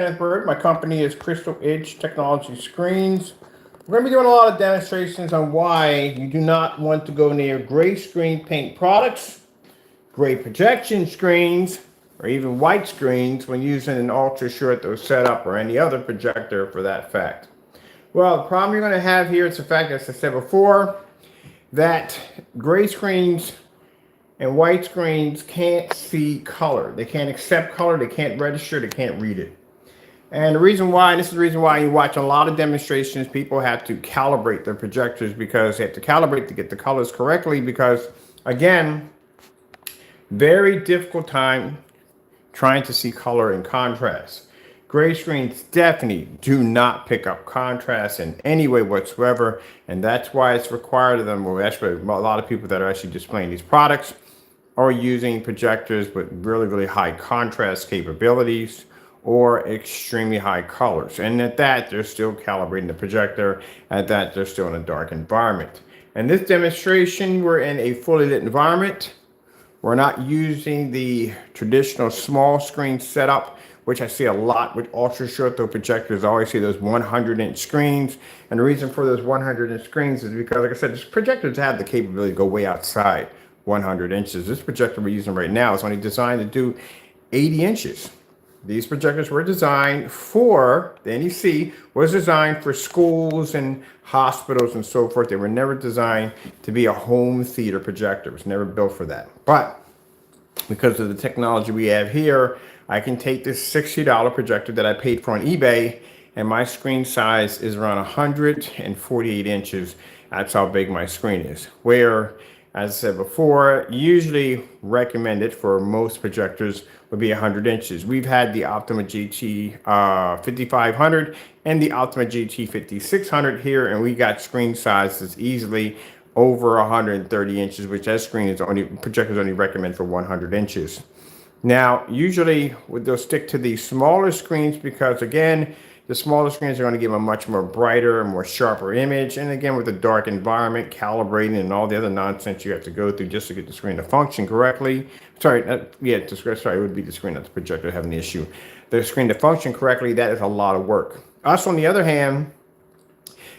Kenneth Bird. My company is Crystal Edge Technology Screens. We're going to be doing a lot of demonstrations on why you do not want to go near gray screen paint products, gray projection screens, or even white screens when using an ultra short throw setup or any other projector for that fact. Well, the problem you're going to have here is the fact, as I said before, that gray screens and white screens can't see color. They can't accept color, they can't register, they can't read it. And the reason why, and this is the reason why you watch a lot of demonstrations, people have to calibrate their projectors because they have to calibrate to get the colors correctly because, again, very difficult time trying to see color and contrast. Gray screens definitely do not pick up contrast in any way whatsoever, and that's why it's required of them. Well, actually, a lot of people that are actually displaying these products are using projectors with really, really high contrast capabilities or extremely high colors. And at that, they're still calibrating the projector. At that, they're still in a dark environment. In this demonstration, we're in a fully lit environment. We're not using the traditional small screen setup, which I see a lot with ultra short throw projectors. I always see those 100-inch screens. And the reason for those 100-inch screens is because, like I said, these projectors have the capability to go way outside 100 inches. This projector we're using right now is only designed to do 80 inches. These projectors were designed for, the NEC was designed for schools and hospitals and so forth. They were never designed to be a home theater projector. It was never built for that. But because of the technology we have here, I can take this $60 projector that I paid for on eBay, and my screen size is around 148 inches. That's how big my screen is. Where, as I said before, usually recommended for most projectors would be 100 inches. We've had the Optima GT 5500 and the Optima GT 5600 here, and we got screen sizes easily over 130 inches, which that screen is only, projectors only recommend for 100 inches. Now, usually they'll stick to the smaller screens because, again, the smaller screens are going to give a much more brighter and more sharper image. And again, with the dark environment, calibrating and all the other nonsense you have to go through just to get the screen to function correctly. Sorry, sorry, it would be the screen, not the projector having the issue. The screen to function correctly, that is a lot of work. Us, on the other hand,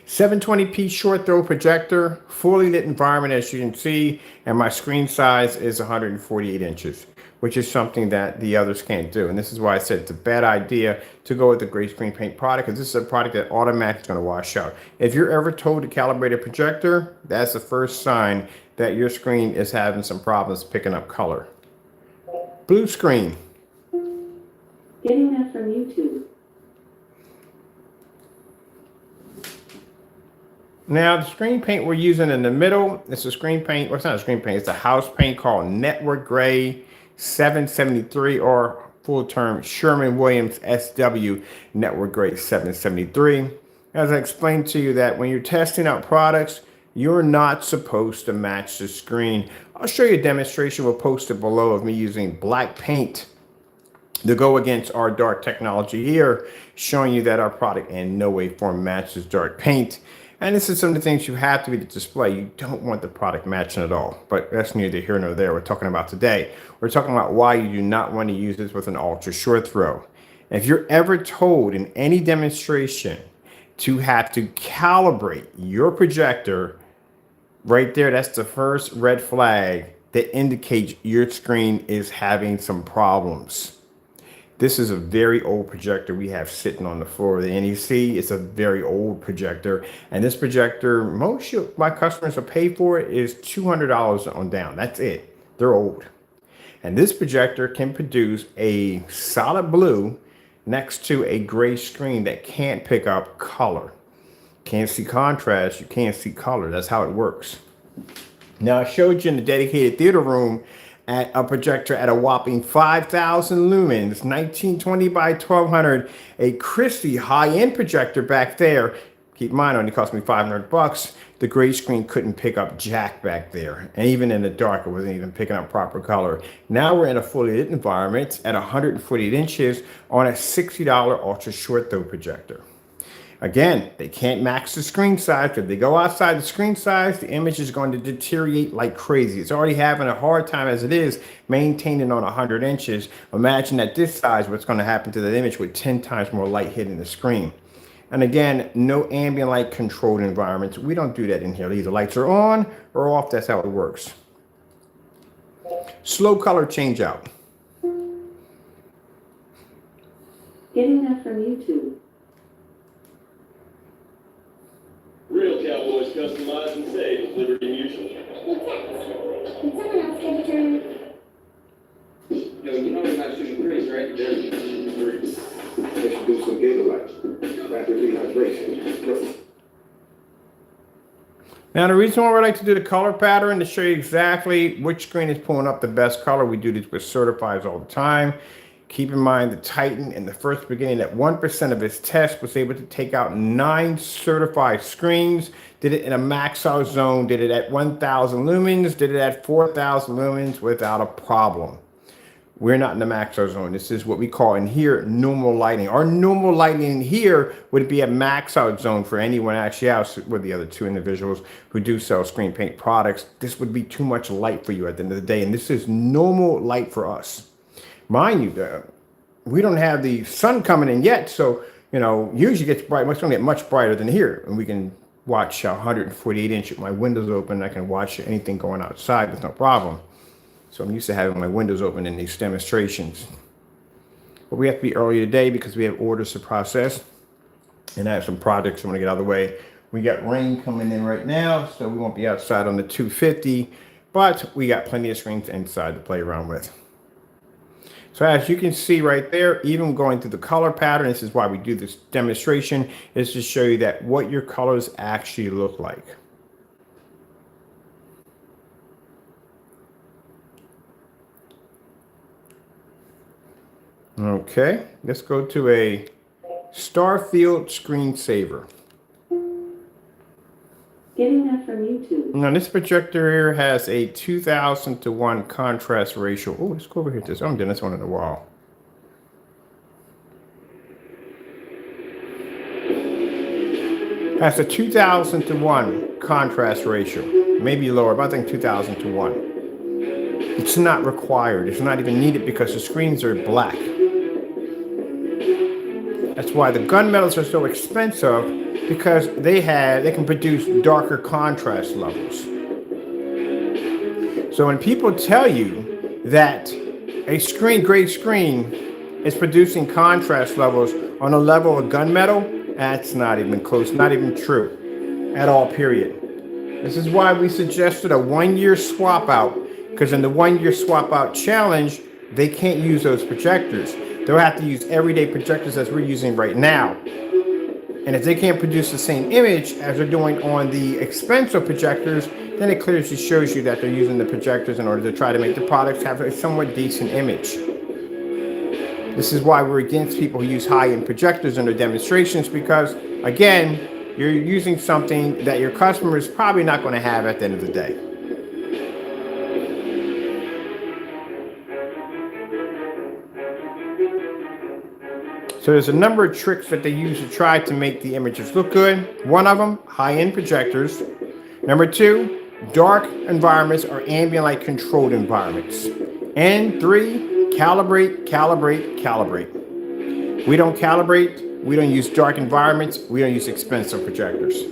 720p short throw projector, fully lit environment, as you can see, and my screen size is 148 inches. Which is something that the others can't do. And this is why I said it's a bad idea to go with the gray screen paint product, because this is a product that automatically is going to wash out. If you're ever told to calibrate a projector, that's the first sign that your screen is having some problems picking up color. Blue screen. Getting that from YouTube. Now, the screen paint we're using in the middle, it's a screen paint, well, it's not a screen paint, it's a house paint called Network Gray 773, or full term Sherman-Williams SW Network Gray 773. As I explained to you, that when you're testing out products, you're not supposed to match the screen. I'll show you a demonstration we'll post it below of me using black paint to go against our dark technology here, showing you that our product in no way form matches dark paint. And this is some of the things you have to be to display. You don't want the product matching at all, but that's neither here nor there. We're talking about today. We're talking about why you do not want to use this with an ultra short throw. If you're ever told in any demonstration to have to calibrate your projector, right there, that's the first red flag that indicates your screen is having some problems. This is a very old projector we have sitting on the floor of the NEC. It's a very old projector. And this projector, most of my customers will pay for it is $200 on down. That's it. They're old. And this projector can produce a solid blue next to a gray screen that can't pick up color. Can't see contrast, you can't see color. That's how it works. Now, I showed you in the dedicated theater room at a projector at a whopping 5,000 lumens, 1920 by 1200, a Christie high-end projector back there. Keep in mind, it only cost me $500. The gray screen couldn't pick up jack back there. And even in the dark, it wasn't even picking up proper color. Now we're in a fully lit environment at 148 inches on a $60 ultra short throw projector. Again, they can't max the screen size. If they go outside the screen size, the image is going to deteriorate like crazy. It's already having a hard time as it is maintaining on 100 inches. Imagine at this size what's going to happen to that image with 10 times more light hitting the screen. And again, no ambient light controlled environments. We don't do that in here. Either lights are on or off. That's how it works. Slow color change out. Getting that from YouTube. Real Cowboys customize and save with Liberty Mutual. Can someone else get a turn? No, you know they're not shooting threes, right? They're shooting threes. They should do some gigabytes. Rapid rehydration. Now, the reason why we like to do the color pattern to show you exactly which screen is pulling up the best color. We do this with certifieds all the time. Keep in mind the Titan in the first beginning at 1% of its test was able to take out 9 certified screens, did it in a max out zone, did it at 1,000 lumens, did it at 4,000 lumens without a problem. We're not in the max out zone. This is what we call in here normal lighting. Our normal lighting in here would be a max out zone for anyone actually else with the other 2 individuals who do sell screen paint products. This would be too much light for you at the end of the day, and this is normal light for us. Mind you, we don't have the sun coming in yet, so usually it gets bright. It's going to get much brighter than here, and we can watch 148 inch with my windows open. I can watch anything going outside with no problem. So I'm used to having my windows open in these demonstrations. But we have to be early today because we have orders to process, and I have some projects I want to get out of the way. We got rain coming in right now, so we won't be outside on the 250, but we got plenty of screens inside to play around with. So as you can see right there, even going through the color pattern, this is why we do this demonstration, is to show you that what your colors actually look like. Okay, let's go to a Starfield screensaver. Getting that from YouTube. Now this projector here has a 2000:1 contrast ratio. Oh, let's go over here to this. I'm doing this one on the wall. Has a 2000:1 contrast ratio. Maybe lower, but I think 2000:1. It's not required. It's not even needed because the screens are black. That's why the gunmetals are so expensive, because they can produce darker contrast levels. So when people tell you that a gray screen is producing contrast levels on a level of gunmetal, that's not even close, not even true at all, period. This is why we suggested a 1-year swap out, because in the 1-year swap out challenge, they can't use those projectors. They'll have to use everyday projectors as we're using right now. And if they can't produce the same image as they're doing on the expensive projectors, then it clearly shows you that they're using the projectors in order to try to make the products have a somewhat decent image. This is why we're against people who use high-end projectors in their demonstrations, because, again, you're using something that your customer is probably not going to have at the end of the day. So there's a number of tricks that they use to try to make the images look good. One of them, high-end projectors. Number 2, dark environments or ambient light controlled environments. And 3, calibrate, calibrate, calibrate. We don't calibrate. We don't use dark environments. We don't use expensive projectors.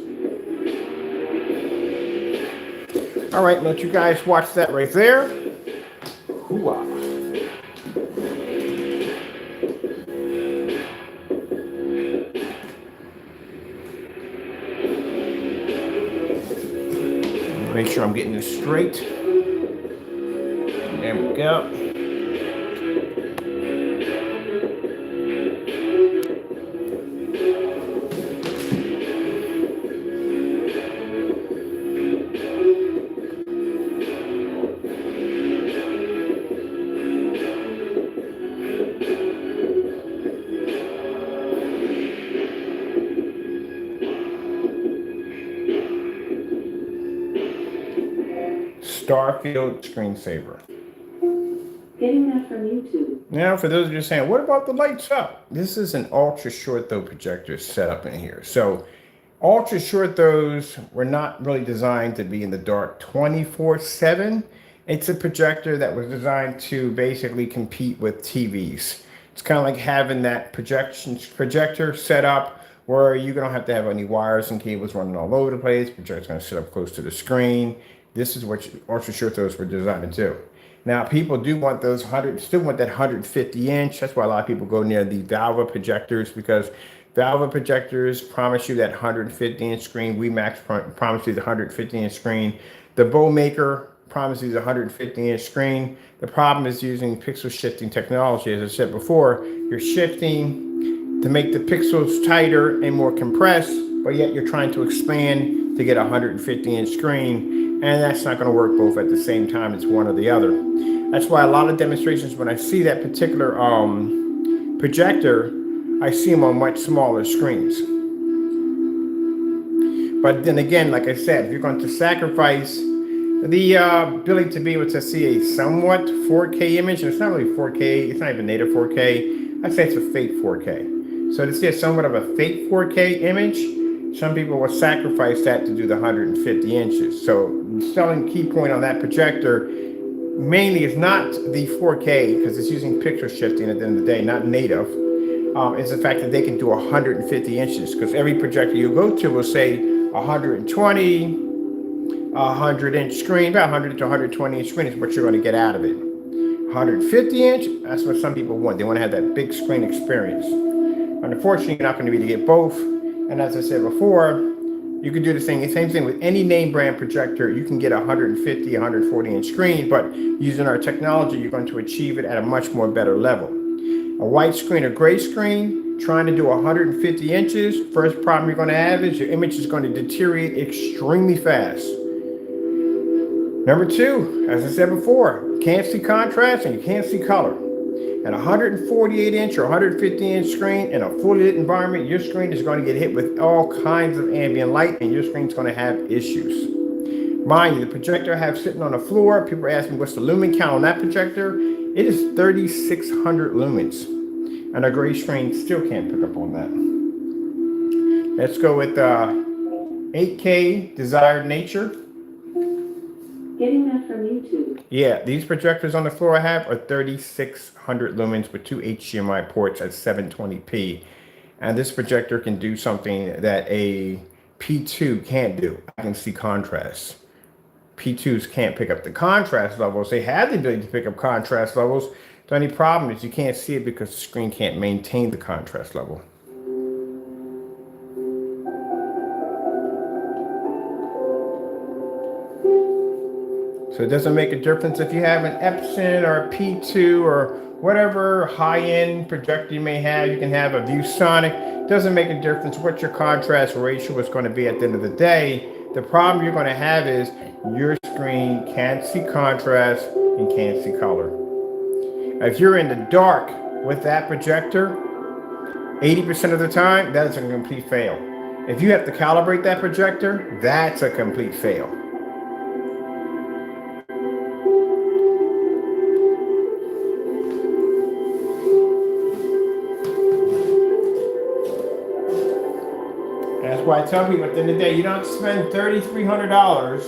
All right, let you guys watch that right there. Hoo-ah. Make sure I'm getting this straight. There we go. Starfield screensaver. Getting that from YouTube. Now, for those of you saying, what about the lights up? this is an ultra short throw projector set up in here. So ultra short throws were not really designed to be in the dark 24/7. It's a projector that was designed to basically compete with TVs. It's kind of like having that projector set up where you don't have to have any wires and cables running all over the place. Projector's going to sit up close to the screen. This is what ultra short throws were designed to do. Now, people do want those still want that 150 inch. That's why a lot of people go near the Valve projectors, because Valve projectors promise you that 150 inch screen. WeMax promises you the 150 inch screen. The Bowmaker promises a 150 inch screen. The problem is using pixel shifting technology. As I said before, you're shifting to make the pixels tighter and more compressed, but yet you're trying to expand to get a 150 inch screen, and that's not going to work both at the same time. It's one or the other. That's why a lot of demonstrations, when I see that particular projector, I see them on much smaller screens. But then again, like I said, if you're going to sacrifice the ability to be able to see a somewhat 4K image, and it's not really 4K, it's not even native 4K, I'd say it's a fake 4K. So to see a somewhat of a fake 4K image, some people will sacrifice that to do the 150 inches. So the selling key point on that projector mainly is not the 4K, because it's using pixel shifting at the end of the day, not native. It's the fact that they can do 150 inches, because every projector you go to will say 120, 100 inch screen, about 100 to 120 inch screen is what you're going to get out of it. 150 inch, that's what some people want. They want to have that big screen experience. Unfortunately, you're not going to be able to get both. And as I said before, you can do the same thing with any name brand projector. You can get a 150, 140 inch screen, but using our technology, you're going to achieve it at a much more better level. A white screen or gray screen, trying to do 150 inches, first problem you're going to have is your image is going to deteriorate extremely fast. Number two, as I said before, you can't see contrast and you can't see color. At a 148 inch or 150 inch screen in a fully lit environment, your screen is going to get hit with all kinds of ambient light and your screen's going to have issues. Mind you, the projector I have sitting on the floor, people ask me what's the lumen count on that projector. It is 3,600 lumens. And a gray screen still can't pick up on that. Let's go with 8K Desired Nature. Getting that from YouTube. Yeah, these projectors on the floor I have are 3,600 lumens with 2 HDMI ports at 720p. And this projector can do something that a P2 can't do. I can see contrast. P2s can't pick up the contrast levels. They have the ability to pick up contrast levels. The only problem is you can't see it because the screen can't maintain the contrast level. So it doesn't make a difference if you have an Epson or a P2 or whatever high-end projector you may have. You can have a ViewSonic. It doesn't make a difference what your contrast ratio is going to be at the end of the day. The problem you're going to have is your screen can't see contrast and can't see color. If you're in the dark with that projector, 80% of the time, that is a complete fail. If you have to calibrate that projector, that's a complete fail. That's why I tell people at the end of the day, you don't spend $3,300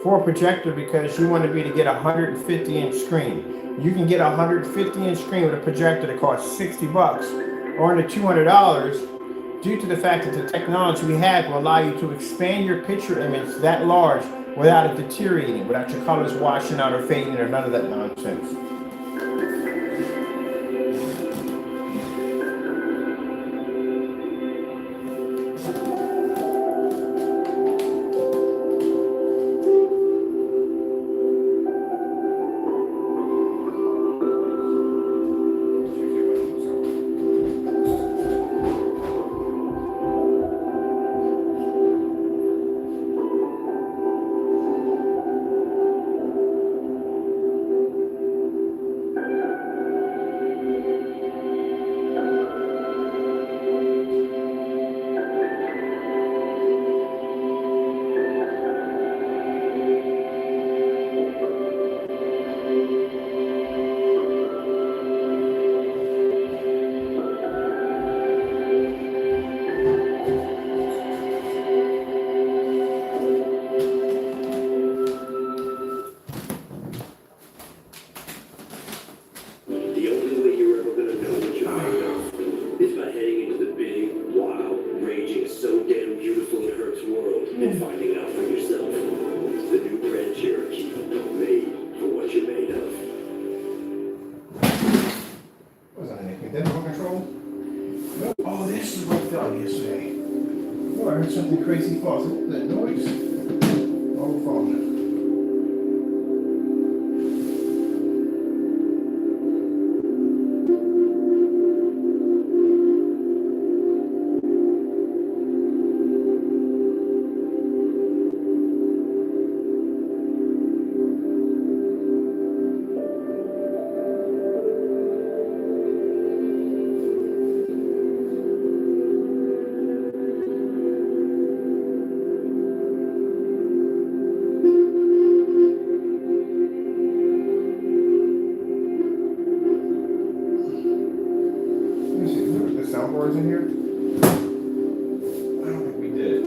for a projector because you want to be to get a 150 inch screen. You can get a 150 inch screen with a projector that costs $60 or under $200 due to the fact that the technology we have will allow you to expand your picture image that large without it deteriorating, without your colors washing out or fading or none of that nonsense. and finding out for yourself. The new Grand Cherokee, made for what you're made of. What was that, anything? Remote control? Nope. Oh, this is what I felt yesterday. Oh, I heard something crazy false. What was that noise? Oh, phone. Let me see, did we put the soundboards in here? I don't think we did.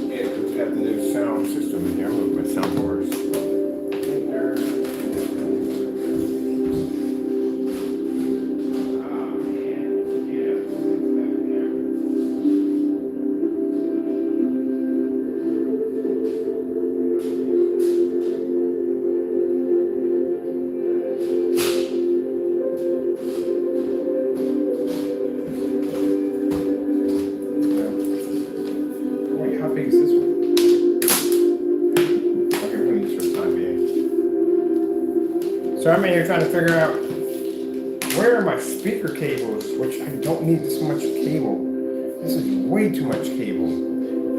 Yeah, because we have the new sound system in here. I'm gonna put my soundboards. Wait, how big is this one? Okay, we're gonna use for the time being. So I'm in here trying to figure out where are my speaker cables, which I don't need this much cable. This is way too much cable.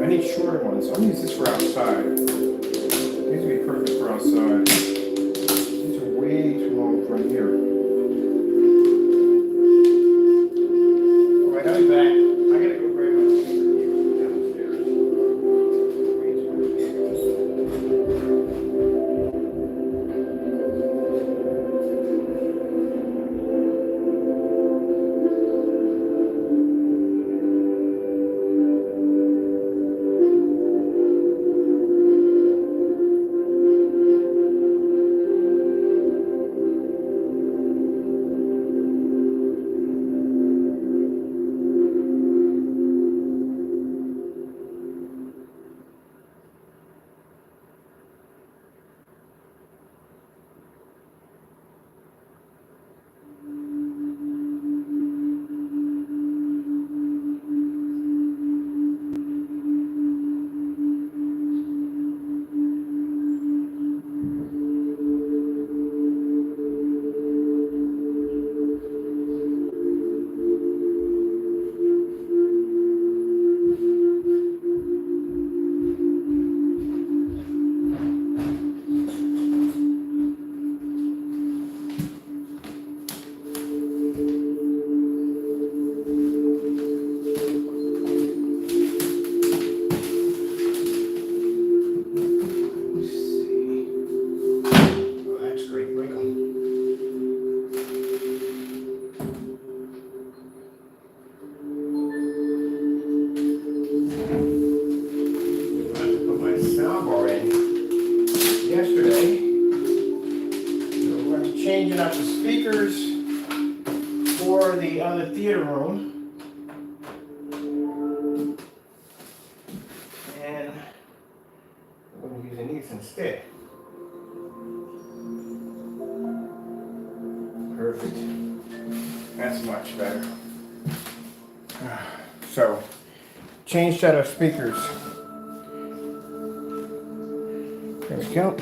I need shorter ones. I'll use this for outside. These would be perfect for outside. These are way too long for here. Alright, I'll be back. I gotta go grab my speaker cable downstairs. Way too much cable. Changing out the speakers for the other theater room. And we're going to be using these instead. Perfect. That's much better. So, change set of speakers. There we go.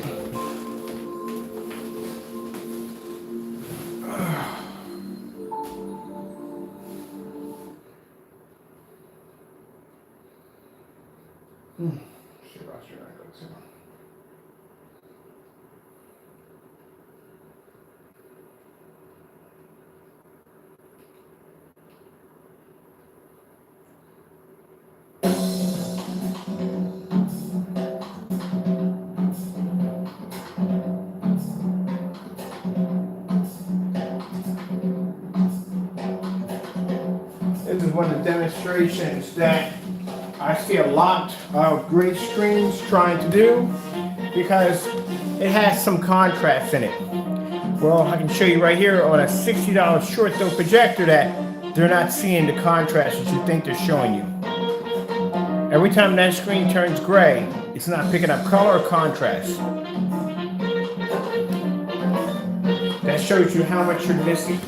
This is one of the demonstrations that I see a lot of gray screens trying to do because it has some contrast in it. Well, I can show you right here on a $60 short throw projector that they're not seeing the contrast that you think they're showing you. Every time that screen turns gray, it's not picking up color or contrast. That shows you how much you're missing.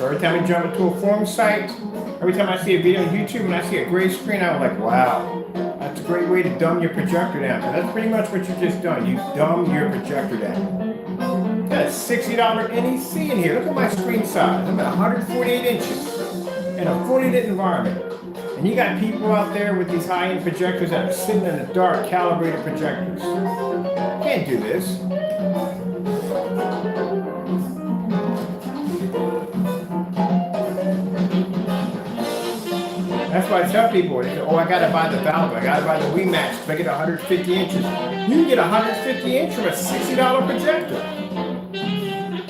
Every time I jump into a forum site, every time I see a video on YouTube and I see a gray screen, I'm like, wow, that's a great way to dumb your projector down. That's pretty much what you've just done. You dumb your projector down. Got a $60 NEC in here. Look at my screen size. I'm at 148 inches in a fully lit environment. And you got people out there with these high-end projectors that are sitting in the dark, calibrated projectors. Can't do this. That's why I tell people, they say, oh, I gotta buy the valve, I gotta buy the ONYX to make it 150 inches. You can get 150 inch from a $60 projector.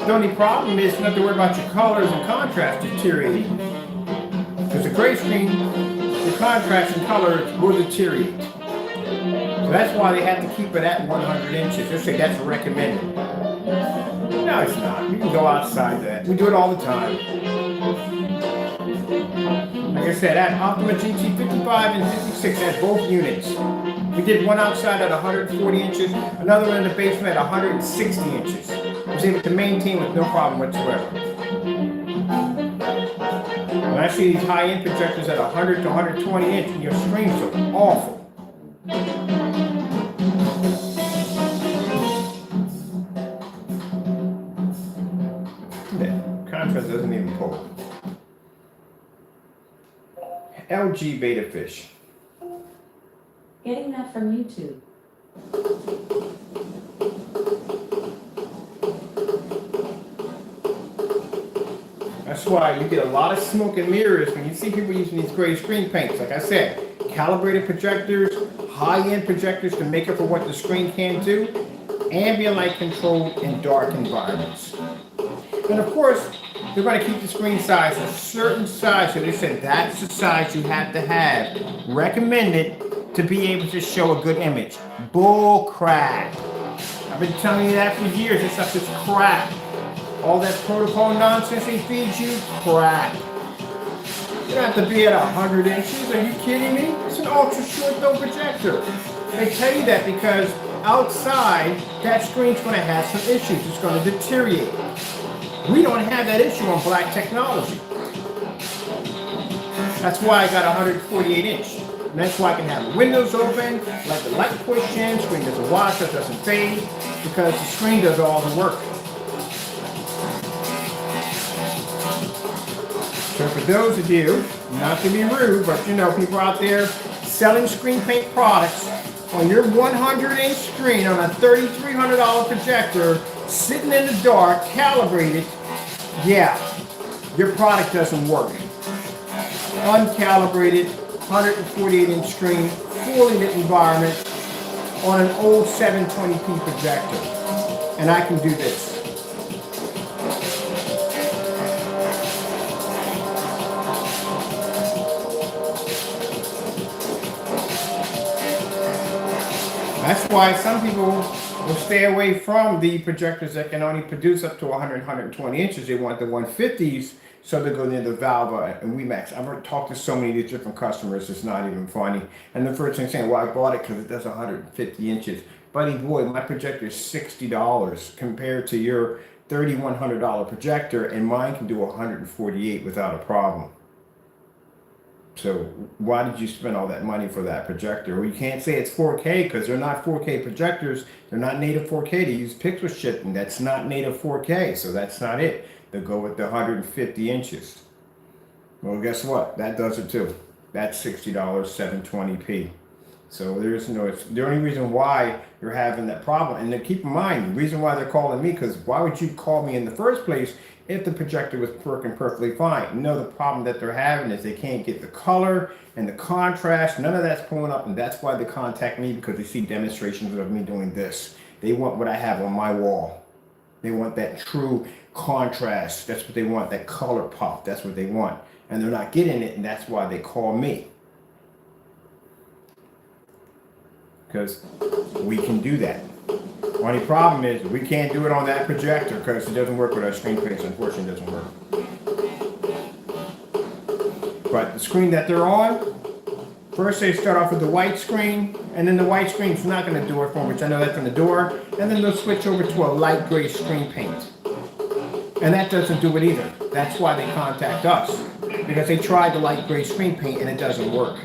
The only problem is you don't have to worry about your colors and contrast deteriorating. Because the gray screen, the contrast and colors will deteriorate. So that's why they have to keep it at 100 inches. They say that's recommended. No, it's not. You can go outside that. We do it all the time. Like I said, at Optima GT 55 and 56 at both units. We did one outside at 140 inches, another one in the basement at 160 inches. I was able to maintain with no problem whatsoever. When I see these high-end projectors at 100 to 120 inches, your screens are awful. The contrast doesn't even pull. LG Beta Fish. Getting that from YouTube. That's why you get a lot of smoke and mirrors when you see people using these gray screen paints. Like I said, calibrated projectors, high-end projectors to make up for what the screen can do, ambient light controlled in dark environments. And of course, they're going to keep the screen size a certain size, so they said that's the size you have to have recommended to be able to show a good image. Bull crap. I've been telling you that for years. This stuff is crap. All that protocol nonsense they feed you, crap. You don't have to be at 100 inches. Are you kidding me? It's an ultra short throw projector. They tell you that because outside, that screen's going to have some issues. It's going to deteriorate. We don't have that issue on black technology. That's why I got 148 inch. And that's why I can have the windows open, let the light push in, screen doesn't wash, it doesn't fade, because the screen does all the work. So for those of you, not to be rude, but you know, people out there selling screen paint products on your 100-inch screen on a $3,300 projector, sitting in the dark, calibrated, yeah, your product doesn't work. Uncalibrated, 148-inch screen, fully lit environment on an old 720p projector. And I can do this. That's why some people will stay away from the projectors that can only produce up to 100, 120 inches. They want the 150s, so they go near the Valva and ONYX. I've talked to so many of these different customers, it's not even funny. And the first thing saying, well, I bought it because it does 150 inches. Buddy boy, my projector is $60 compared to your $3,100 projector, and mine can do 148 without a problem. So why did you spend all that money for that projector? Well, you can't say it's 4K because they're not 4K projectors. They're not native 4K. They use pixel shift, and that's not native 4K, so that's not it. They'll go with the 150 inches. Well, guess what? That does it too. That's $60, 720p. So there's no, it's the only reason why you're having that problem. And then keep in mind, the reason why they're calling me, because why would you call me in the first place if the projector was working perfectly fine? No, the problem that they're having is they can't get the color and the contrast. None of that's pulling up, and that's why they contact me, because they see demonstrations of me doing this. They want what I have on my wall. They want that true contrast. That's what they want, that color pop. That's what they want. And they're not getting it, and that's why they call me. because we can do that. Only problem is we can't do it on that projector because it doesn't work with our screen paints. Unfortunately, it doesn't work. But the screen that they're on, first they start off with the white screen, and then the white screen's not going to do it for them, which I know that's on the door, and then they'll switch over to a light gray screen paint. And that doesn't do it either. That's why they contact us, because they tried the light gray screen paint and it doesn't work.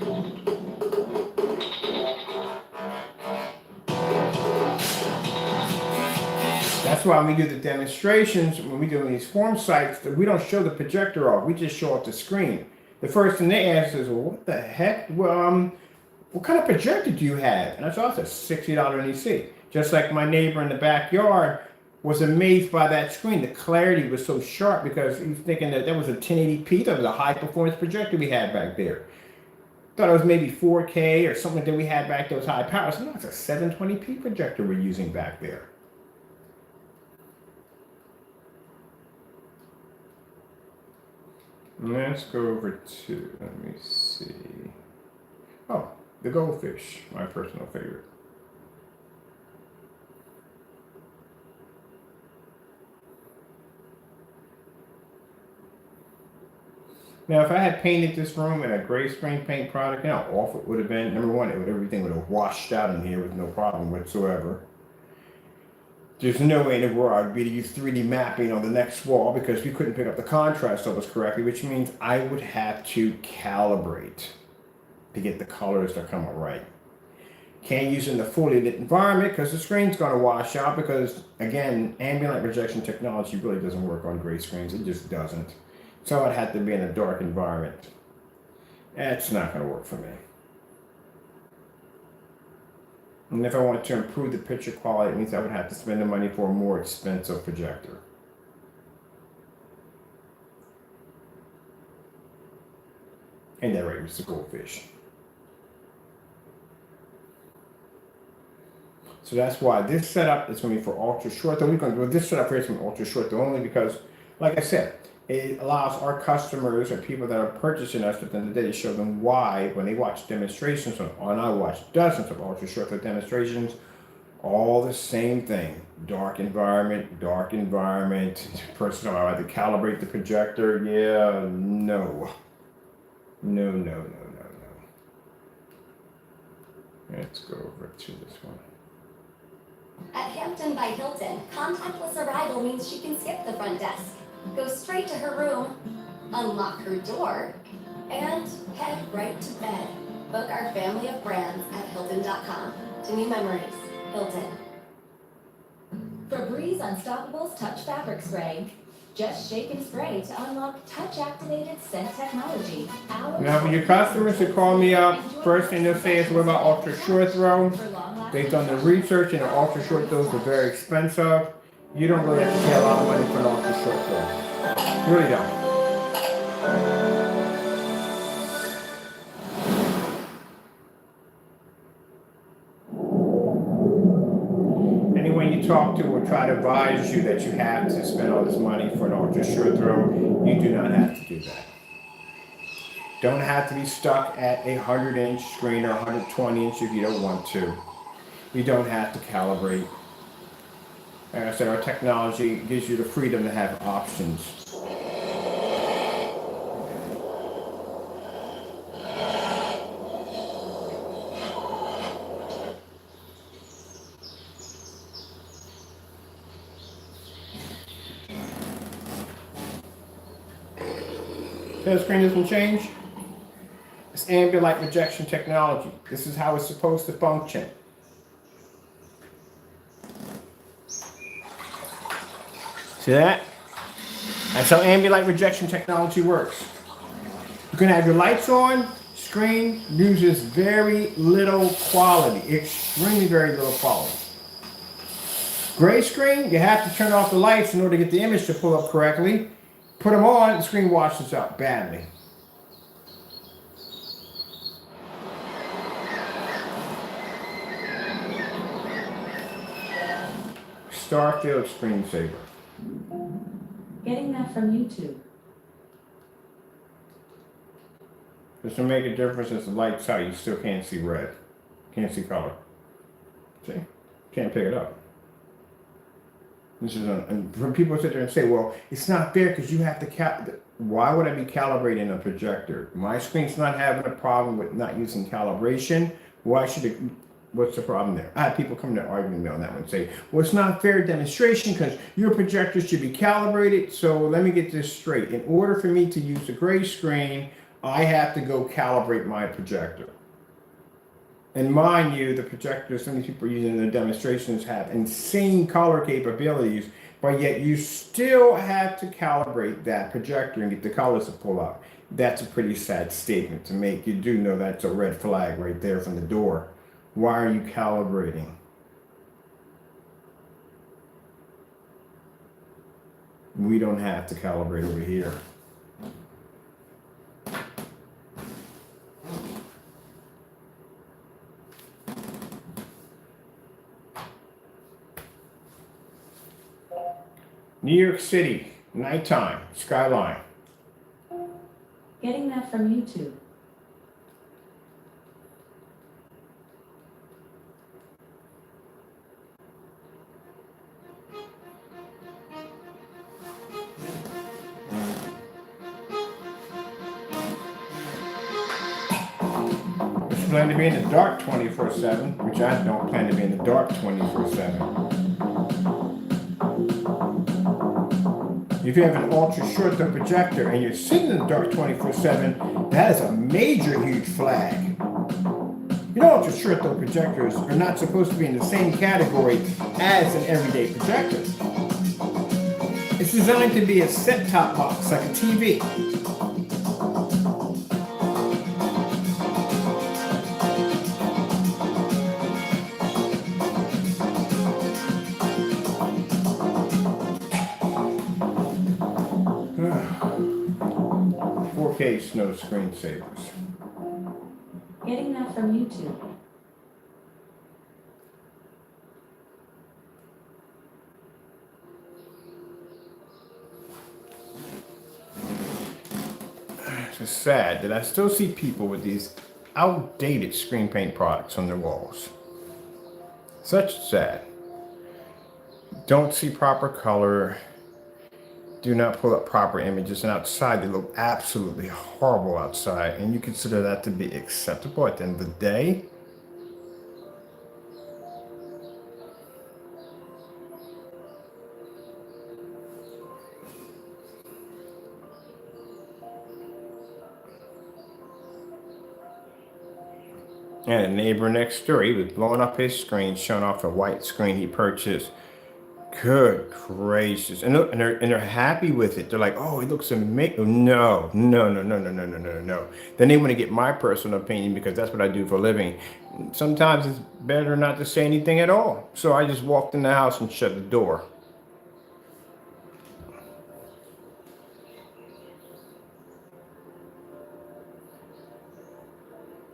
That's why when we do the demonstrations, when we do these form sites, we don't show the projector off. We just show off the screen. The first thing they ask is, well, what the heck? Well, what kind of projector do you have? And I said, it's a $60 NEC. Just like my neighbor in the backyard was amazed by that screen. The clarity was so sharp because he was thinking that was a 1080p. That was a high performance projector we had back there. Thought it was maybe 4K or something that we had back there was high power. I said, no, it's a 720p projector we're using back there. Let's go over to, let me see. Oh, the goldfish, my personal favorite. Now, if I had painted this room in a gray screen paint product, you know how awful it would have been. Number one, everything would have washed out in here with no problem whatsoever. There's no way in the world I'd be to use 3D mapping on the next wall because we couldn't pick up the contrast levels correctly, which means I would have to calibrate to get the colors to come out right. Can't use it in the fully lit environment because the screen's going to wash out because, again, ambient light projection technology really doesn't work on gray screens. It just doesn't. So I'd have to be in a dark environment. That's not going to work for me. And if I want to improve the picture quality, it means I would have to spend the money for a more expensive projector. And that right was the goldfish. So that's why this setup is going to be for ultra short. Though we're going to do this setup here is for ultra short, though, only because, like I said, it allows our customers or people that are purchasing us at the end of the day to show them why, when they watch demonstrations, and I watch dozens of ultra short demonstrations, all the same thing. Dark environment, person, I had to calibrate the projector. Yeah, no. No. Let's go over to this one. At Hampton by Hilton, contactless arrival means she can skip the front desk, go straight to her room, unlock her door, and head right to bed. Book our family of brands at Hilton.com. To new memories, Hilton. Febreze Unstoppables Touch Fabric Spray. Just shake and spray to unlock touch-activated scent technology. Now, when your customers that call me up, first thing they'll say is, what about ultra short throw? They've done the research, and the ultra short throws are very expensive. You don't really have to pay a lot of money for an ultra short throw. You really don't. Anyone you talk to will try to advise you that you have to spend all this money for an ultra short throw. You do not have to do that. Don't have to be stuck at a 100-inch screen or 120 inch if you don't want to. You don't have to calibrate. Like I said, our technology gives you the freedom to have options. The screen doesn't change. It's ambient light projection technology. This is how it's supposed to function. See that? That's how ambient light projection technology works. You can have your lights on, screen uses very little quality, extremely very little quality. Gray screen, you have to turn off the lights in order to get the image to pull up correctly. Put them on, the screen washes out badly. Starfield screensaver. Getting that from YouTube. This will make a difference as the light's out. You still can't see red. Can't see color. See? Can't pick it up. This is and when people sit there and say, well, it's not fair because you have to why would I be calibrating a projector? My screen's not having a problem with not using calibration. Why should it? What's the problem there? I have people come to argue with me on that one and say, well, it's not fair demonstration because your projector should be calibrated. So let me get this straight. In order for me to use a gray screen, I have to go calibrate my projector. And mind you, the projectors some of these people are using in the demonstrations have insane color capabilities, but yet you still have to calibrate that projector and get the colors to pull out. That's a pretty sad statement to make. You do know that's a red flag right there from the door. Why are you calibrating? We don't have to calibrate over here. New York City, nighttime, skyline. Getting that from YouTube. Plan to be in the dark 24/7, which I don't plan to be in the dark 24/7. If you have an ultra short throw projector and you're sitting in the dark 24/7, that is a major huge flag. You know, ultra short throw projectors are not supposed to be in the same category as an everyday projector. It's designed to be a set-top box, like a TV. No screensavers. Getting that from YouTube. It's just sad that I still see people with these outdated screen paint products on their walls. Such sad. Don't see proper color. Do not pull up proper images, and outside they look absolutely horrible outside, and you consider that to be acceptable at the end of the day? And a neighbor next door, he was blowing up his screen, showing off a white screen he purchased. Good gracious. And look, and they're happy with it. They're like, oh, it looks amazing. No. Then they want to get my personal opinion because that's what I do for a living. Sometimes it's better not to say anything at all. So I just walked in the house and shut the door.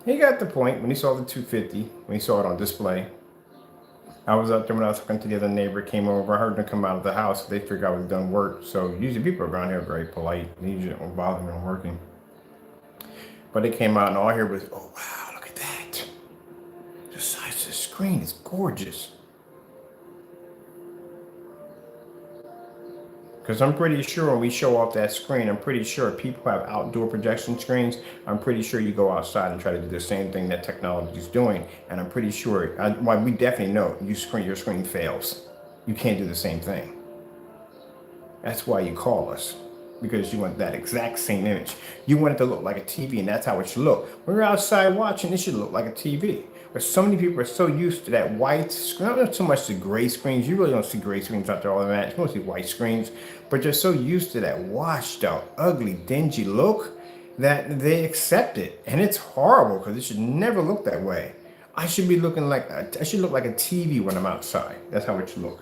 He got the point when he saw the 250, when he saw it on display. I was out there when I was talking to the other neighbor, came over. I heard them come out of the house. They figured I was done work. So usually people around here are very polite. They usually don't bother me when I'm working. But they came out and all I heard was, oh, wow, look at that. The size of the screen is gorgeous. Because I'm pretty sure when we show off that screen, I'm pretty sure people who have outdoor projection screens, I'm pretty sure you go outside and try to do the same thing that technology is doing. And I'm pretty sure, we definitely know your screen fails. You can't do the same thing. That's why you call us. Because you want that exact same image. You want it to look like a TV, and that's how it should look. When you're outside watching, it should look like a TV. But so many people are so used to that white screen, not so much the gray screens. You really don't see gray screens out there all the time. It's mostly white screens. But they're so used to that washed out, ugly, dingy look that they accept it. And it's horrible because it should never look that way. I should look like a TV when I'm outside. That's how it should look.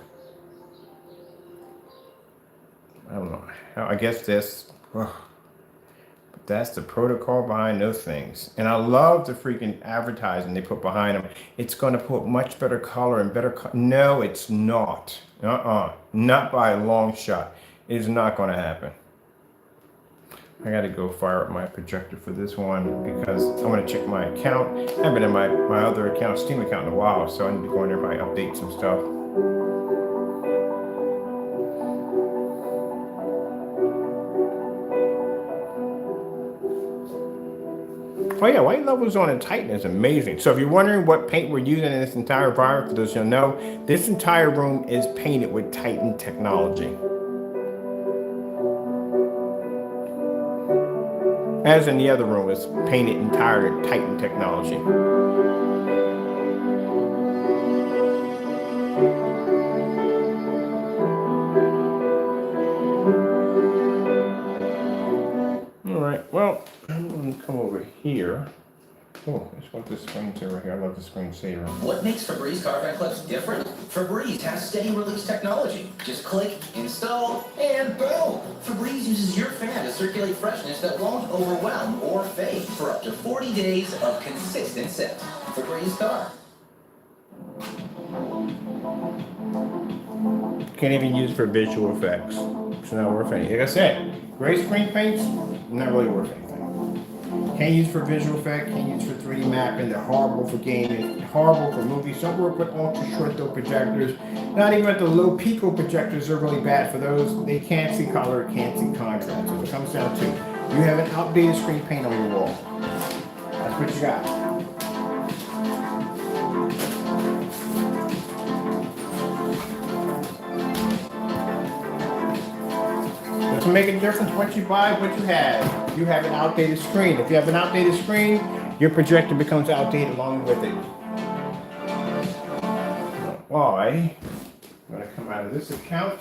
I don't know. I guess that's the protocol behind those things. And I love the freaking advertising they put behind them. It's going to put much better color and better. No, it's not. Not by a long shot. It is not going to happen. I gotta go fire up my projector for this one because I want to check my account. I haven't been in my other account, Steam account, in a while, so I need to go in there and update some stuff. Oh yeah, white levels on in Titan is amazing. So if you're wondering what paint we're using in this entire environment, for those who don't know, this entire room is painted with Titan technology. As in the other room is painted entirely Titan technology. All right, well, I'm going to come over here. Oh, I just want this screensaver here. I love the screensaver. What makes Febreze carbon clips different? Febreze has steady release technology. Just click, install, and boom! Febreze uses your fan to circulate freshness that won't overwhelm or fade for up to 40 days of consistent scent. Febreze Car. Can't even use it for visual effects. It's not worth anything. Like I said, gray screen paints, not really worth anything. Can't use for visual effect, can't use for 3D mapping, they're horrible for gaming, horrible for movies. Don't work with ultra short though projectors. Not even with the low pico projectors are really bad for those. They can't see color, can't see contrast. So it comes down to, you have an outdated screen paint on your wall. That's what you got. Doesn't make a difference what you buy, what you have. You have an outdated screen. If you have an outdated screen, your projector becomes outdated along with it. Why? I'm going to come out of this account.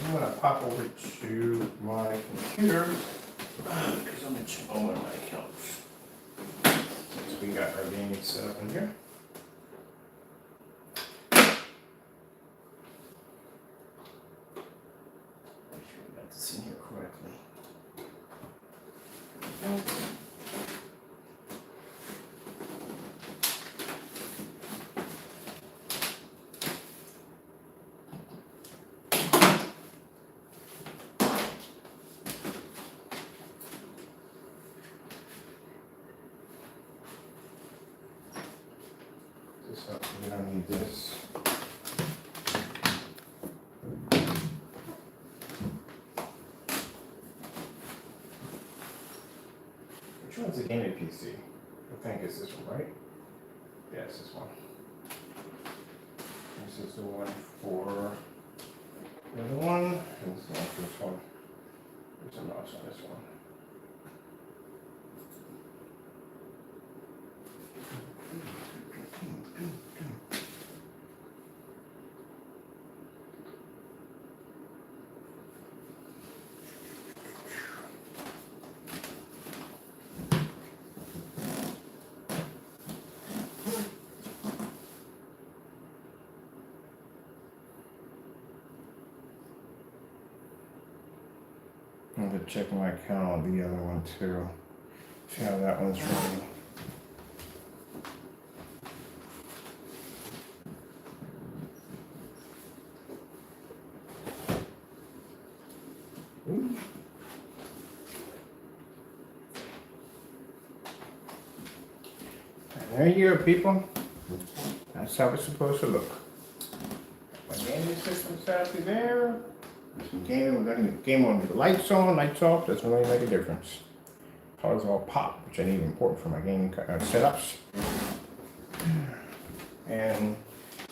I'm going to pop over to my computer because I'm going to check on one of my accounts. So we got our gaming set up in here. In here correctly. This up, we don't need this. Which one's a gaming PC? I think it's this one, right? Yeah, it's this one. This is the one for the other one, and this is the one for this one. There's a mouse on this one. I'm going to check my account on the other one too. See how that one's running. Ooh. And there you go, people. That's how it's supposed to look. My gaming system set up there. Some game on with the lights on, lights off, doesn't really make a difference. Colors all pop, which I need important for my gaming setups. And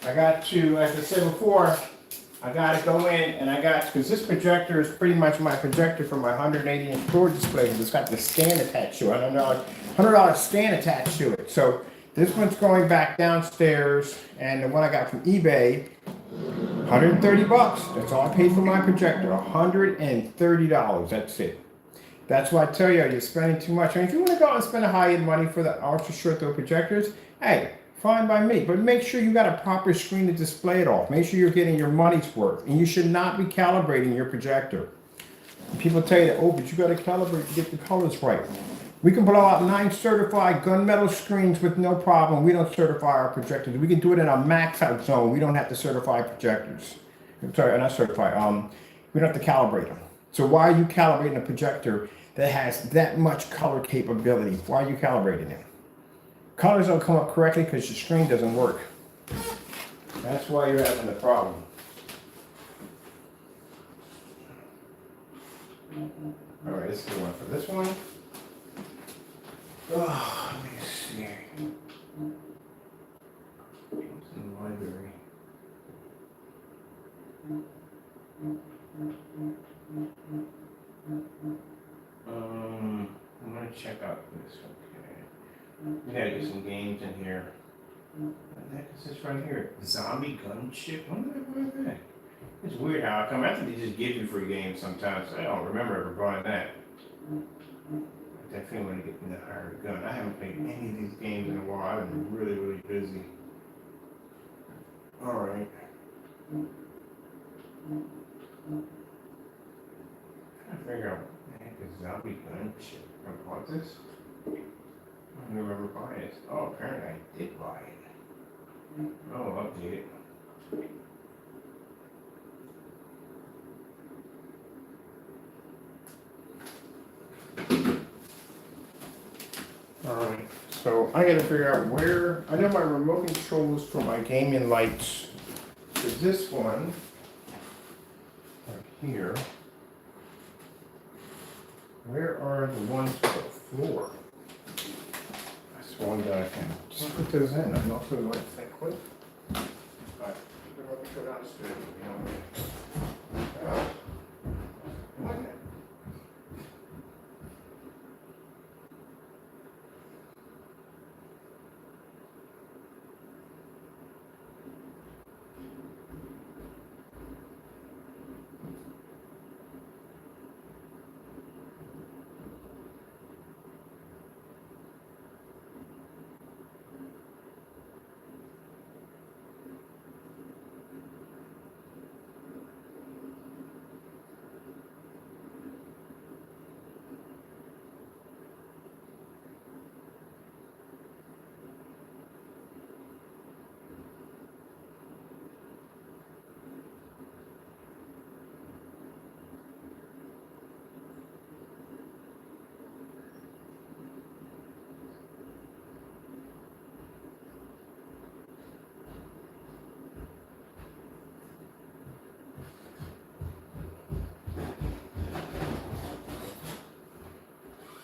I got to, as I said before, I got to go in and because this projector is pretty much my projector for my 180-inch door display. It's got the stand attached to it, $100 stand attached to it. So this one's going back downstairs, and the one I got from eBay, $130. That's all I paid for my projector. $130. That's it. That's why I tell you, you're spending too much. And if you want to go out and spend a high-end money for the ultra short throw projectors, hey, fine by me. But make sure you got a proper screen to display it off. Make sure you're getting your money's worth. And you should not be calibrating your projector. People tell you that, oh, but you got to calibrate to get the colors right. We can blow out 9 certified gunmetal screens with no problem. We don't certify our projectors. We can do it in a max out zone. We don't have to certify projectors. I'm sorry, not certify. We don't have to calibrate them. So why are you calibrating a projector that has that much color capability. Why are you calibrating it? Colors don't come up correctly because your screen doesn't work. That's why you're having the problem. All right, this is the one for this one. Oh, let me see. It's in the library. I'm gonna check out this. Okay. We gotta get some games in here. What the heck is this right here? Zombie Gunship? When did I buy that? It's weird how I come after they just give you free games sometimes. I don't remember ever buying that. I definitely want to get me the higher gun. I haven't played any of these games in a while. I've been really, really busy. Alright. Trying to figure out what the heck is Zombie Gunship. Have I bought this? I don't remember buying it. Oh, apparently I did buy it. Oh, I'll update it. Alright, so I gotta figure out where, I know my remote controls for my gaming lights is this one, right here. Where are the ones for the floor? That's one that I can just put those in, I'm not sure what to think with. Alright, the remote control downstairs, what?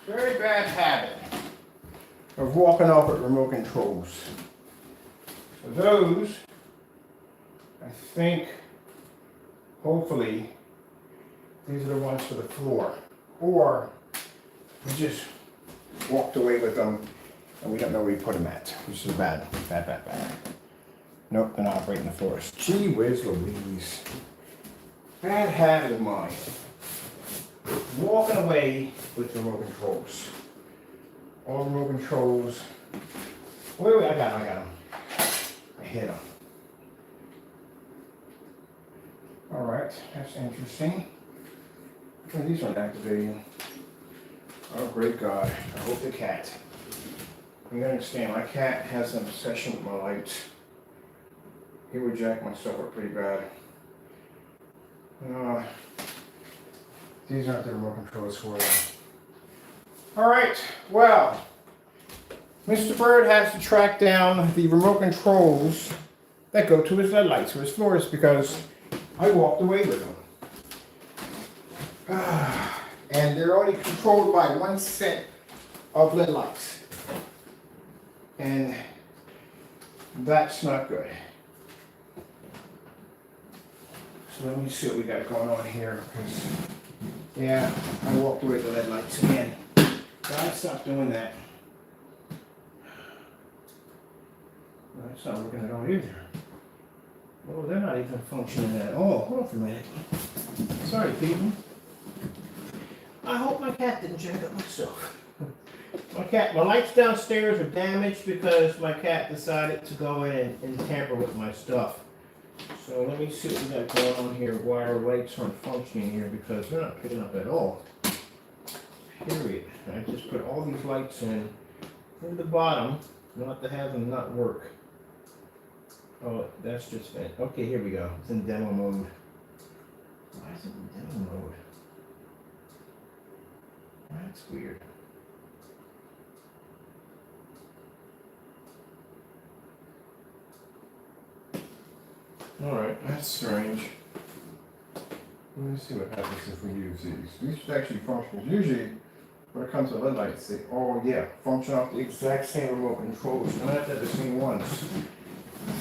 Very bad habit of walking off with remote controls. So those, I think, hopefully, these are the ones for the floor. Or we just walked away with them and we don't know where we put them at, which is bad. Nope, they're not operating the floors. Gee whiz Louise. Bad habit of mine. Walking away with remote controls. All remote controls. Wait, I got them. I hit them. Alright, that's interesting. Look at these ones activating. Oh, great God. I hope the cat. You understand, my cat has an obsession with my lights. He would jack my stuff up pretty bad. These aren't the remote controls for them. Alright, well, Mr. Bird has to track down the remote controls that go to his LED lights, or his floors, because I walked away with them. And they're only controlled by one set of LED lights. And that's not good. So let me see what we got going on here. Yeah, I walked away with the LED lights again. God, stop doing that. Well, that's not working at all either. Oh, they're not even functioning at all. Hold on for a minute. Sorry, people. I hope my cat didn't jack up my stuff. My lights downstairs are damaged because my cat decided to go in and tamper with my stuff. So let me see what we got going on here. Why our lights aren't functioning here, because they're not picking up at all. Period. I just put all these lights in the bottom, not to have them not work. Oh, that's just it. Okay, here we go. It's in demo mode. Why is it in demo mode? That's weird. All right, that's strange. Let me see what happens if we use these. These should actually function. Usually, when it comes to LED lights, they all, function off the exact same remote controls. And not that the same ones.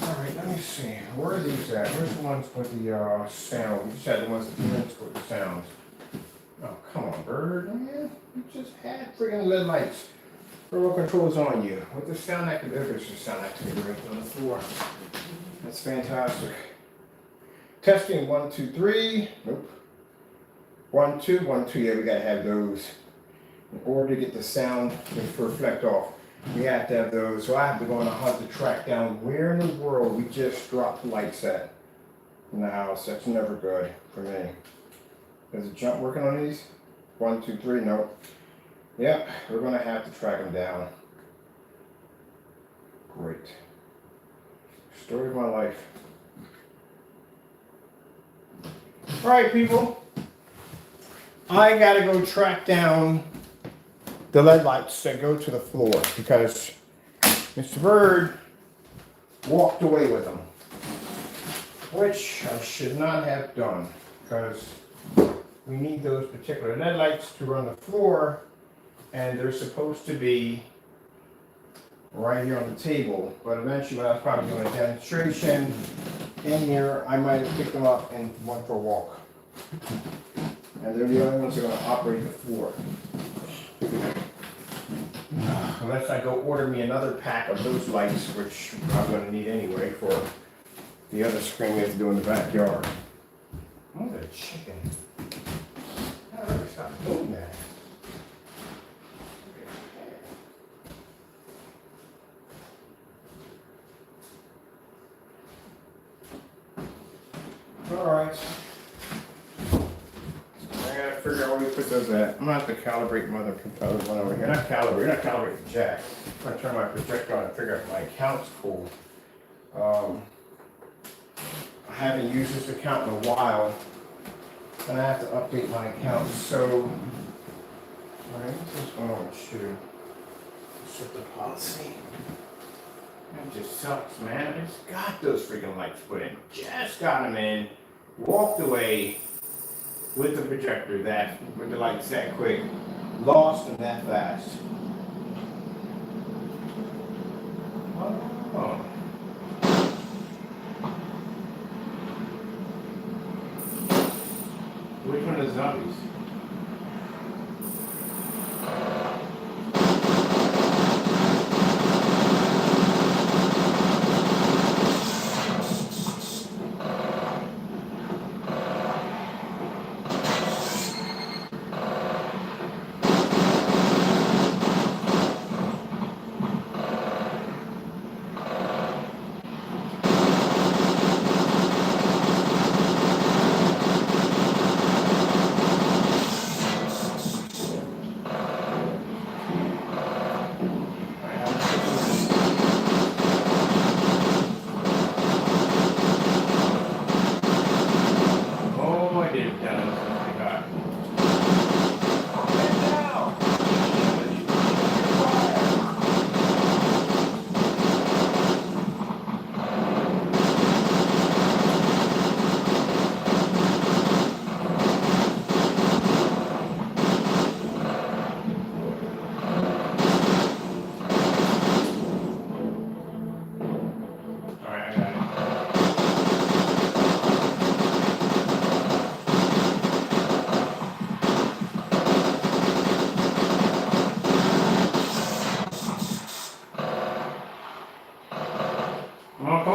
All right, let me see. Where are these at? Where's the ones with the sound? We just had the ones with the sounds. Oh, come on, Bird. Man, you just had friggin' LED lights. Remote controls on you. With the sound activator, there's the sound activator right on the floor. That's fantastic. Testing 1, 2, 3. Nope. 1, 2, 1, 2. Yeah, we gotta have those. In order to get the sound to reflect off, we have to have those. So I have to go on a hunt to track down where in the world we just dropped lights at in the house. That's never good for me. Is it jump working on these? 1, 2, 3. Nope. Yep, we're gonna have to track them down. Great. Story of my life. All right, people. I gotta go track down the LED lights that go to the floor because Mr. Bird walked away with them, which I should not have done because we need those particular LED lights to run the floor, and they're supposed to be right here on the table. But eventually, when I was probably doing a demonstration in here, I might have picked them up and went for a walk. And they're the only ones that are going to operate the floor. Unless I go order me another pack of those lights, which I'm going to need anyway for the other screen we have to do in the backyard. Oh, the chicken. I never stop doing that. All right. I gotta figure out where to put those at. I'm gonna have to calibrate my other one over here. Not calibrate the jack. I'm gonna turn my projector on and figure out if my account's cool. I haven't used this account in a while, and I have to update my account. So, all right, what's going on with you? Set the policy. That just sucks, man. I just got those freaking lights put in. Just got them in. Walked away with the projector with the lights that quick. Lost them that fast. Oh. Which one is zombies?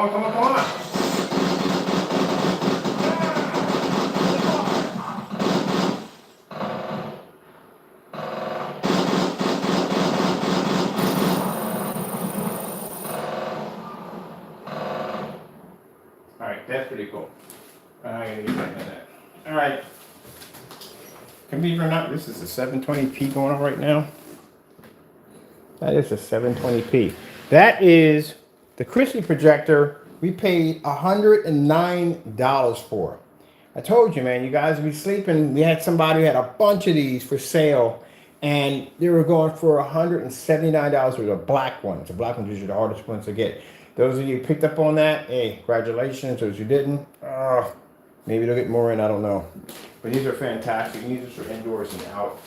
Come on. Alright, that's pretty cool. I gotta get back to that. Alright. Believe it or not, this is a 720p going on right now. That is a 720p. That is the Christie projector we paid $109 for. I told you, man, you guys would be sleeping. We had somebody who had a bunch of these for sale, And they were going for $179 with the black ones. The black ones are the hardest ones to get. Those of you who picked up on that, hey, congratulations. Those who didn't, maybe they'll get more in, I don't know. But these are fantastic. These are for indoors and out.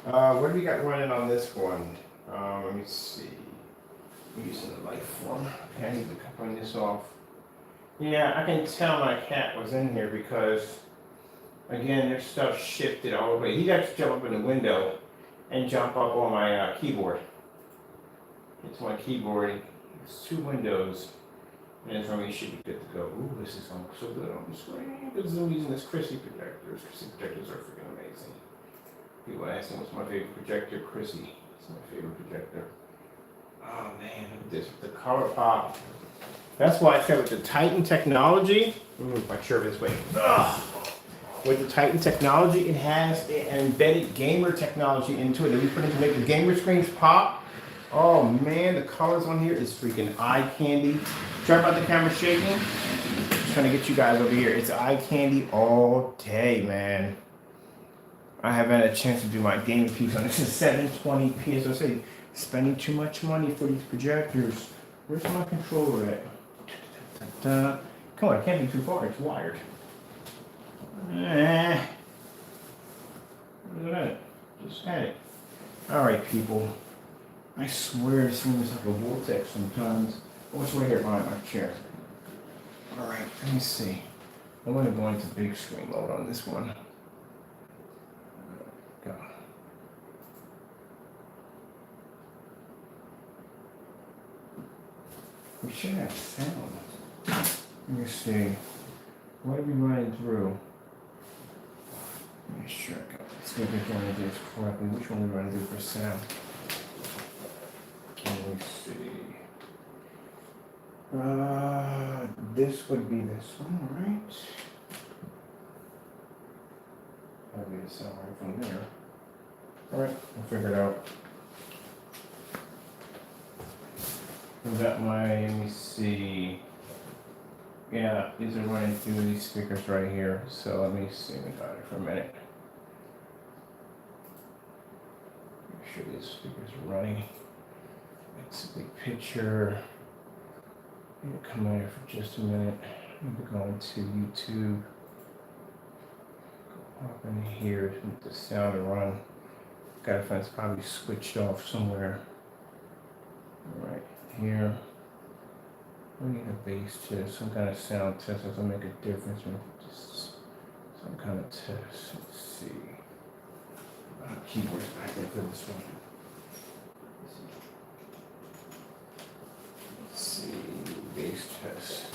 What do we got running on this one? Let me see. I'm using the light form. Okay, I need to bring this off. Yeah, I can tell my cat was in here because, again, their stuff shifted all the way. He got to jump up in the window and jump up on my keyboard. It's my keyboard. It's 2 windows. And for me, it should be good to go. Ooh, this is so good on the screen. This is using this Chrissy projectors. Chrissy projectors are freaking amazing. People ask me what's my favorite projector. Chrissy. It's my favorite projector. Oh man, look at this. The color pop. That's why I said with the Titan technology. Let me move my chair this way. Ugh. With the Titan technology, it has an embedded gamer technology into it that we put in to make the gamer screens pop. Oh man, the colors on here is freaking eye candy. Sorry about the camera shaking. Just trying to get you guys over here. It's eye candy all day, man. I haven't had a chance to do my gaming piece on this. Is 720p. As I say, spending too much money for these projectors. Where's my controller at? Come on, it can't be too far. It's wired. Look at that. Just had it. Alright, people. I swear it seems like a vortex sometimes. Oh, it's right here behind my chair. Alright, let me see. I'm going to go into big screen mode on this one. Go. We should have sound. Let me see. What are we running through? Make sure I got this. Make sure I do this correctly. Which one are we running through for sound? Let me see. This would be this one, right? That'll be the sound right from there. Alright, I'll figure it out. I've got my, let me see. Yeah, these are running through these speakers right here. So let me see, we got it for a minute. Make sure these speakers are running. It's a big picture. I'm gonna come in here for just a minute. I'm going to YouTube. Go up in here to make the sound to run. Gotta find it's probably switched off somewhere. Right here. We need a bass test, some kind of sound test that will make a difference. Just some kind of test. Let's see. Keyboard's back there for this one. Let's see. Bass test.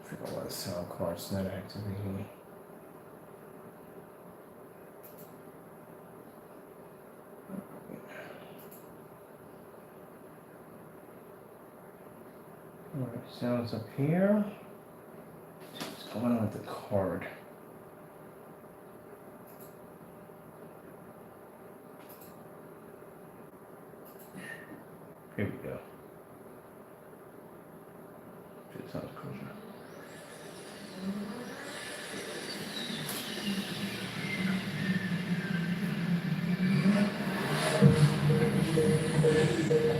I forgot why the sound card's not activating. Alright, sounds up here. What's going on with the card? Here we go. It sounds closer.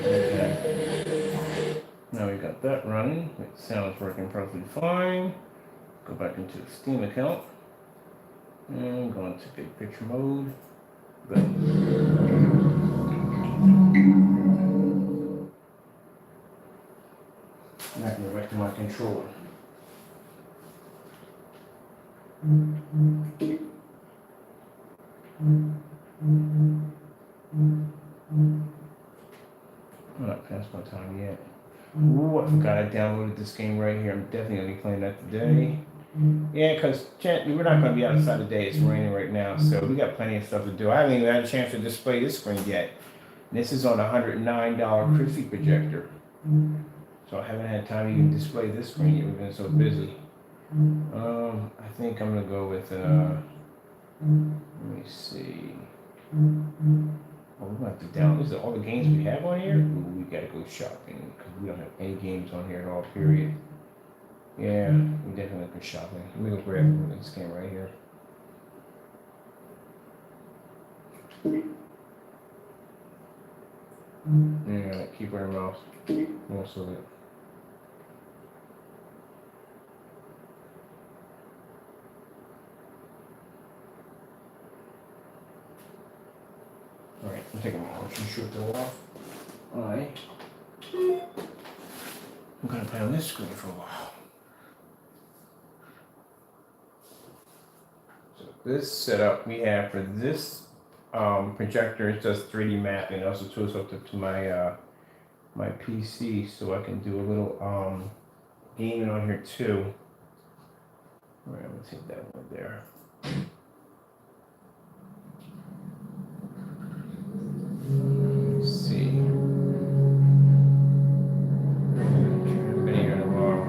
Okay. Now we got that running. It sounds working perfectly fine. Go back into the Steam account and go into big picture mode. Good. Now I can go back to my controller. I'm not past my time yet. Ooh, I forgot I downloaded this game right here. I'm definitely going to be playing that today. Yeah, because we're not going to be outside today. It's raining right now, so we got plenty of stuff to do. I haven't even had a chance to display this screen yet. And this is on a $109 Chrissy projector. So I haven't had time to even display this screen yet. We've been so busy. I think I'm going to go with, let me see. Oh, we're going to have to download. Is it all the games we have on here? Ooh, we got to go shopping because we don't have any games on here at all, period. Yeah, we definitely go shopping. Let me go grab this game right here. Yeah, keyboard and mouse. Most of it. Alright, I'm taking my motion shooter off. I'm gonna play on this screen for a while. So this setup we have for this projector is just 3D mapping. It also tools hooked up to my my PC, so I can do a little gaming on here too. Alright, I'm gonna take that one there. Let's see. Been here in a while.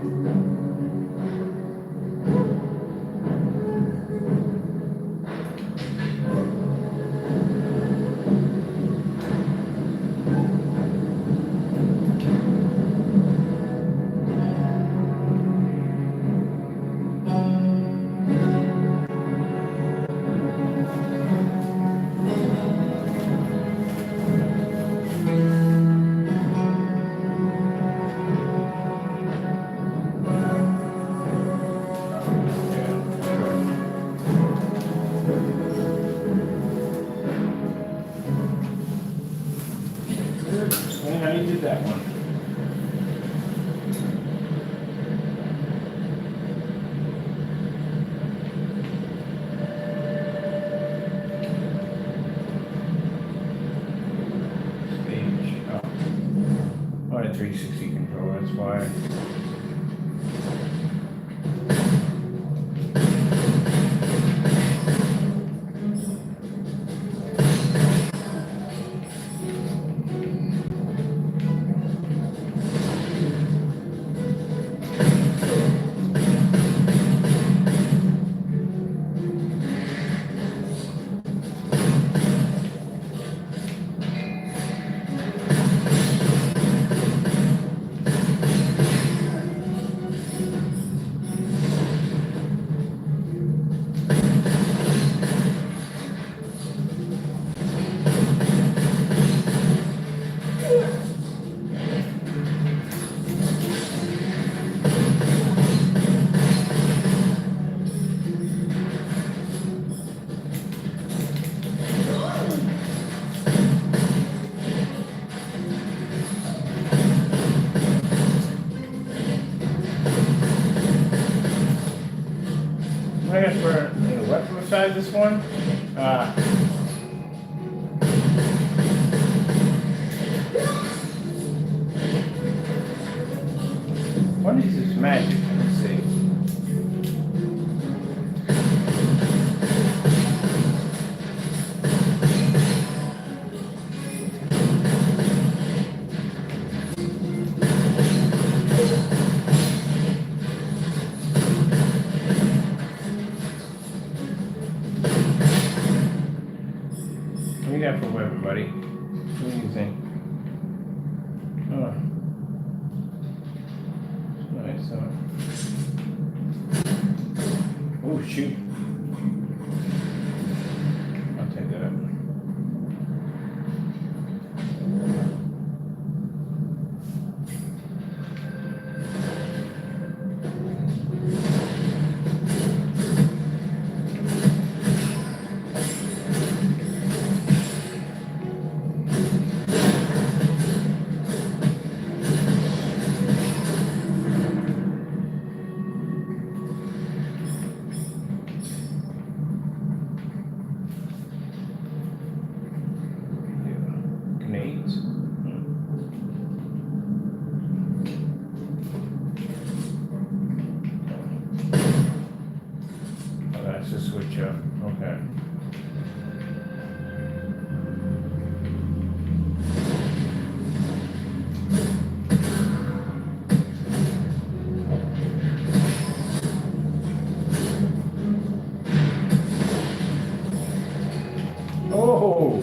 How you did that one? Stage. Oh, a 360 controller. That's why. I guess for the web side, this one. What is this magic? Let's see. What do you got for web, buddy? What do you think? Oh. Nice. Oh, shoot. I'll take that up. Grenades. Oh, that's the switch up. Okay. Oh!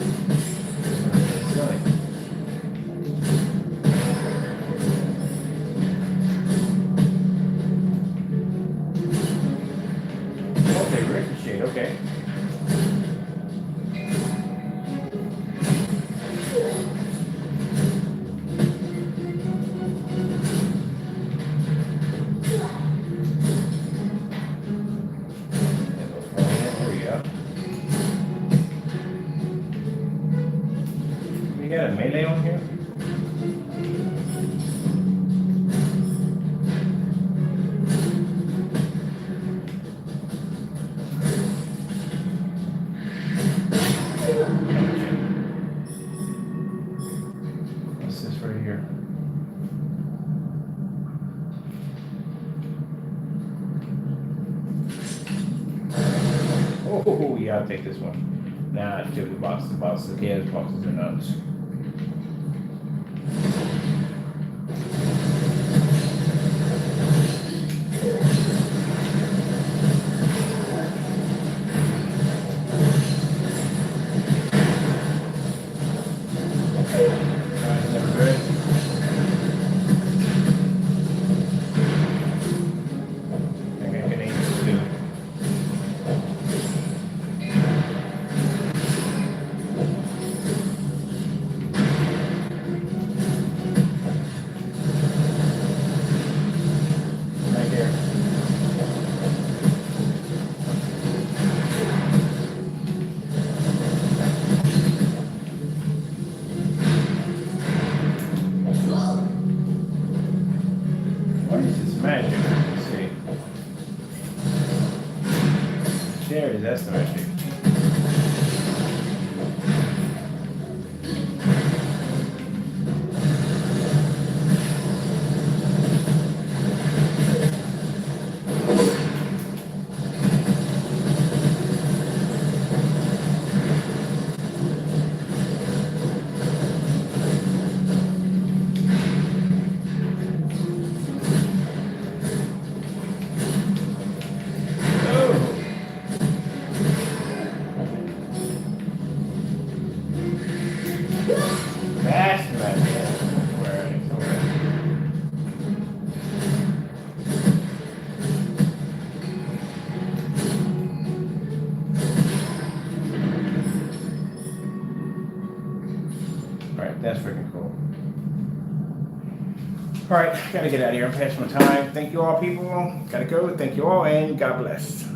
Okay, ricochet, okay. mayonnaise on here? What's this right here? Oh, yeah, I'll take this one. Nah, give the box. The boxes. Okay, the boxes are nuts. What is this magic? Let's see. There it is, that's the magic. That's magic. Where are they? Alright, that's freaking cool. Alright, gotta get out of here. I'm past my time. Thank you all, people. Gotta go. Thank you all, and God bless.